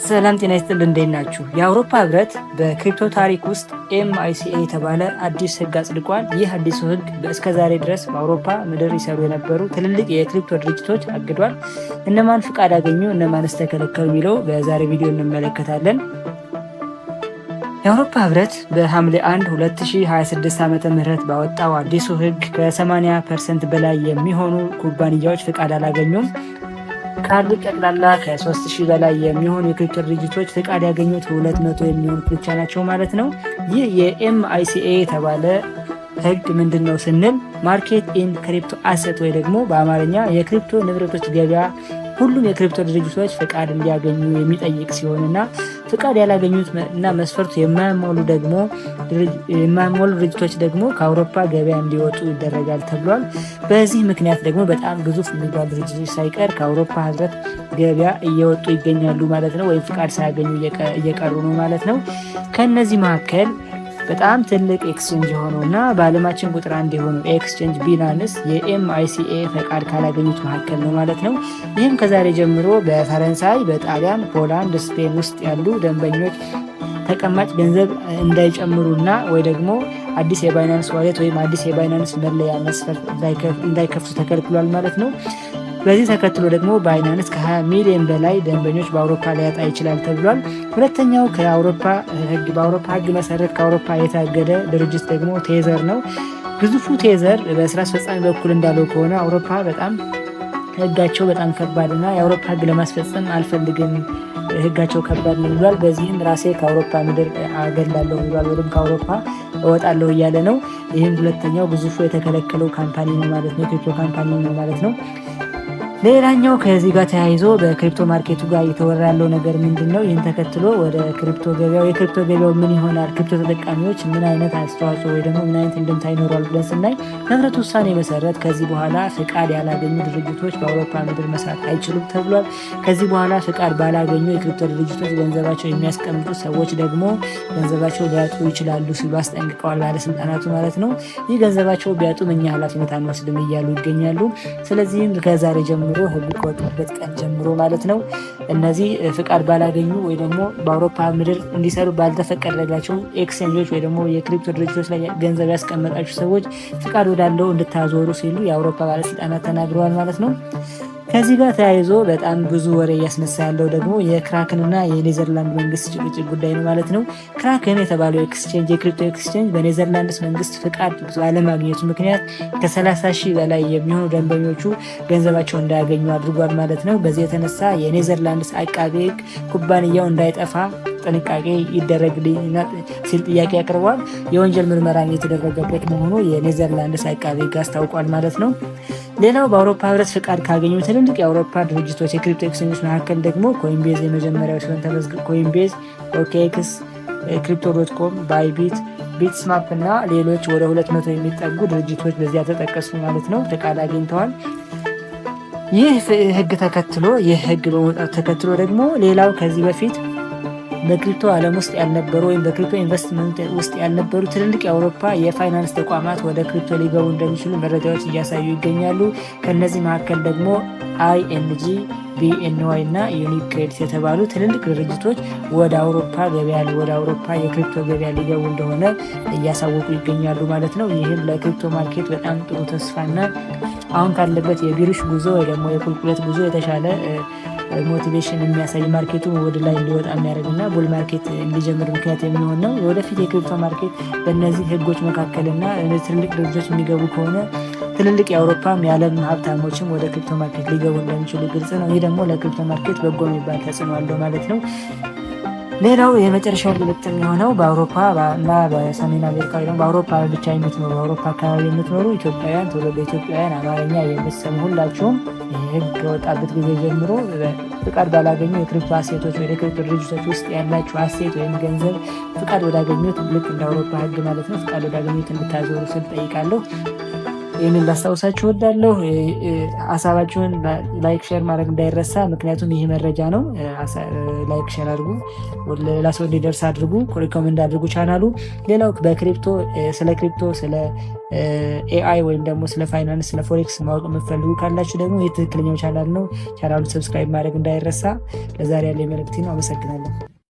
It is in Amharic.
ሰላም ጤና ይስጥልን፣ እንዴት ናችሁ? የአውሮፓ ህብረት በክሪፕቶ ታሪክ ውስጥ MiCA የተባለ አዲስ ህግ አጽድቋል። ይህ አዲሱ ህግ እስከዛሬ ድረስ በአውሮፓ ምድር ይሰሩ የነበሩ ትልልቅ የክሪፕቶ ድርጅቶች አግዷል። እነማን ፍቃድ አገኙ፣ እነማንስ ተከለከሉ የሚለው በዛሬ ቪዲዮ እንመለከታለን። የአውሮፓ ህብረት በሐምሌ 1 2026 ዓ.ም ባወጣው አዲሱ ህግ ከ80% በላይ የሚሆኑ ኩባንያዎች ፍቃድ አላገኙም። ካሉ ጠቅላላ ከ3000 በላይ የሚሆኑ የክሪፕቶ ድርጅቶች ፍቃድ ያገኙት 200 የሚሆኑት ብቻ ናቸው ማለት ነው። ይህ የMiCA የተባለ ህግ ምንድን ነው ስንል ማርኬት ኢን ክሪፕቶ አሴት ወይ ደግሞ በአማርኛ የክሪፕቶ ንብረቶች ገበያ ሁሉም የክሪፕቶ ድርጅቶች ፍቃድ እንዲያገኙ የሚጠይቅ ሲሆንና ፍቃድ ያላገኙት እና መስፈርቱ የማያሟሉ ድርጅቶች ደግሞ ከአውሮፓ ገበያ እንዲወጡ ይደረጋል ተብሏል። በዚህ ምክንያት ደግሞ በጣም ግዙፍ የሚባሉ ድርጅቶች ሳይቀር ከአውሮፓ ህብረት ገበያ እየወጡ ይገኛሉ ማለት ነው፣ ወይም ፍቃድ ሳያገኙ እየቀሩ ነው ማለት ነው። ከነዚህ መካከል በጣም ትልቅ ኤክስቼንጅ የሆነው እና በዓለማችን ቁጥር 1 የሆነው ኤክስቼንጅ ቢናንስ የMiCA ፈቃድ ካላገኙት መካከል ነው ማለት ነው። ይህም ከዛሬ ጀምሮ በፈረንሳይ፣ በጣሊያን፣ ፖላንድ፣ ስፔን ውስጥ ያሉ ደንበኞች ተቀማጭ ገንዘብ እንዳይጨምሩና ወይ ደግሞ አዲስ የባይናንስ ዋሌት ወይም አዲስ የባይናንስ መለያ መስፈርት እንዳይከፍቱ ተከልክሏል ማለት ነው። በዚህ ተከትሎ ደግሞ ባይናንስ ከ20 ሚሊዮን በላይ ደንበኞች በአውሮፓ ሊያጣ ይችላል ተብሏል። ሁለተኛው በአውሮፓ ህግ መሰረት ከአውሮፓ የታገደ ድርጅት ደግሞ ቴዘር ነው። ግዙፉ ቴዘር በስራ አስፈጻሚ በኩል እንዳለው ከሆነ አውሮፓ በጣም ህጋቸው በጣም ከባድና የአውሮፓ ህግ ለማስፈጸም አልፈልግም፣ ህጋቸው ከባድ ነው ብሏል። በዚህም ራሴ ከአውሮፓ ምድር አገላለሁ ብሏል፣ ወይም ከአውሮፓ እወጣለሁ እያለ ነው። ይህም ሁለተኛው ግዙፉ የተከለከለው ካምፓኒ ነው ማለት ነው፣ የክሪፕቶ ካምፓኒ ነው ማለት ነው። ሌላኛው ከዚህ ጋር ተያይዞ በክሪፕቶ ማርኬቱ ጋር እየተወራ ያለው ነገር ምንድን ነው? ይህን ተከትሎ ወደ ክሪፕቶ ገበያው የክሪፕቶ ገበያው ምን ይሆናል፣ ክሪፕቶ ተጠቃሚዎች ምን አይነት አስተዋጽኦ ወይ ደግሞ ምን አይነት እንድምታ ይኖራል ብለን ስናይ በህብረቱ ውሳኔ መሰረት ከዚህ በኋላ ፍቃድ ያላገኙ ድርጅቶች በአውሮፓ ምድር መስራት አይችሉም ተብሏል። ከዚህ በኋላ ፍቃድ ባላገኙ የክሪፕቶ ድርጅቶች ገንዘባቸው የሚያስቀምጡ ሰዎች ደግሞ ገንዘባቸው ሊያጡ ይችላሉ ሲሉ አስጠንቅቀዋል ባለስልጣናቱ ማለት ነው። ይህ ገንዘባቸው ቢያጡም እኛ ኃላፊነት አንወስድም እያሉ ይገኛሉ። ስለዚህም ከዛሬ ጀምሮ ህጉ ከወጣበት ቀን ጀምሮ ማለት ነው እነዚህ ፍቃድ ባላገኙ ወይ ደግሞ በአውሮፓ ምድር እንዲሰሩ ባልተፈቀደላቸው ኤክስቼንጆች ወይ ደግሞ የክሪፕቶ ድርጅቶች ላይ ገንዘብ ያስቀመጣችሁ ሰዎች ፍቃድ ወዳለው እንድታዞሩ ሲሉ የአውሮፓ ባለስልጣናት ተናግረዋል ማለት ነው። ከዚህ ጋር ተያይዞ በጣም ብዙ ወሬ እያስነሳ ያለው ደግሞ የክራክንና የኔዘርላንድ መንግስት ጭቅጭቅ ጉዳይ ነው ማለት ነው። ክራክን የተባለው ኤክስቼንጅ የክሪፕቶ ኤክስቼንጅ በኔዘርላንድስ መንግስት ፍቃድ ባለማግኘቱ ምክንያት ከ30,000 በላይ የሚሆኑ ደንበኞቹ ገንዘባቸው እንዳያገኙ አድርጓል ማለት ነው። በዚህ የተነሳ የኔዘርላንድስ አቃቤ ህግ ኩባንያው እንዳይጠፋ ጥንቃቄ ይደረግልኝ ሲል ጥያቄ ያቀርቧል። የወንጀል ምርመራ የተደረገበት መሆኑ የኔዘርላንድስ አቃቤ ህግ አስታውቋል ማለት ነው። ሌላው በአውሮፓ ህብረት ፍቃድ ካገኙ ትልልቅ የአውሮፓ ድርጅቶች የክሪፕቶ ኤክስቼንጆች መካከል ደግሞ ኮይንቤዝ የመጀመሪያው ሲሆን ኮይንቤዝ፣ OKX፣ Crypto.com፣ ባይቢት፣ ቢትስማፕ እና ሌሎች ወደ 200 የሚጠጉ ድርጅቶች በዚያ ተጠቀሱ ማለት ነው ፍቃድ አግኝተዋል። ይህ ህግ በመውጣት ተከትሎ ደግሞ ሌላው ከዚህ በፊት በክሪፕቶ ዓለም ውስጥ ያልነበሩ ወይም በክሪፕቶ ኢንቨስትመንት ውስጥ ያልነበሩ ትልልቅ የአውሮፓ የፋይናንስ ተቋማት ወደ ክሪፕቶ ሊገቡ እንደሚችሉ መረጃዎች እያሳዩ ይገኛሉ። ከነዚህ መካከል ደግሞ ING፣ BNY እና ዩኒክሬዲት የተባሉ ትልልቅ ድርጅቶች ወደ አውሮፓ የክሪፕቶ ገበያ ሊገቡ እንደሆነ እያሳወቁ ይገኛሉ ማለት ነው። ይህም ለክሪፕቶ ማርኬት በጣም ጥሩ ተስፋና አሁን ካለበት የቢሪሽ ጉዞ ወይ ደግሞ የቁልቁለት ጉዞ የተሻለ ሞቲቬሽን የሚያሳይ ማርኬቱ ወደ ላይ እንዲወጣ የሚያደርግና ቡል ማርኬት እንዲጀምር ምክንያት የሚሆን ነው። ወደፊት የክሪፕቶ ማርኬት በእነዚህ ህጎች መካከልና ትልልቅ ድርጅቶች የሚገቡ ከሆነ ትልልቅ የአውሮፓም የዓለም ሀብታሞችም ወደ ክሪፕቶ ማርኬት ሊገቡ እንደሚችሉ ግልጽ ነው። ይህ ደግሞ ለክሪፕቶ ማርኬት በጎ የሚባል ተጽዕኖ አለው ማለት ነው። ሌላው የመጨረሻው ምልክት የሚሆነው በአውሮፓ እና በሰሜን አሜሪካ ወይ ደግሞ በአውሮፓ ብቻ የምትኖሩ በአውሮፓ አካባቢ የምትኖሩ ኢትዮጵያውያን፣ ትውልደ ኢትዮጵያውያን፣ አማርኛ የምትሰሙ ሁላችሁም ህግ ከወጣበት ጊዜ ጀምሮ ፍቃድ ባላገኙ የክሪፕቶ አሴቶች ወይ የክሪፕቶ ድርጅቶች ውስጥ ያላችሁ አሴት ወይም ገንዘብ ፍቃድ ወዳገኙት ልክ እንደ አውሮፓ ህግ ማለት ነው ፍቃድ ወዳገኙት እንድታዞሩ ስል ጠይቃለሁ። ይህንን ላስታውሳችሁ እወዳለሁ። ሀሳባችሁን ላይክ ሼር ማድረግ እንዳይረሳ፣ ምክንያቱም ይህ መረጃ ነው። ላይክ ሼር አድርጉ፣ ሌላ ሰው እንዲደርስ አድርጉ፣ ሪኮመንድ አድርጉ ቻናሉ። ሌላው በክሪፕቶ ስለ ክሪፕቶ ስለ ኤአይ ወይም ደግሞ ስለ ፋይናንስ ስለ ፎሬክስ ማወቅ የምትፈልጉ ካላችሁ ደግሞ ይህ ትክክለኛው ቻናል ነው። ቻናሉን ሰብስክራይብ ማድረግ እንዳይረሳ። ለዛሬ ያለ መልእክቴ ነው። አመሰግናለሁ።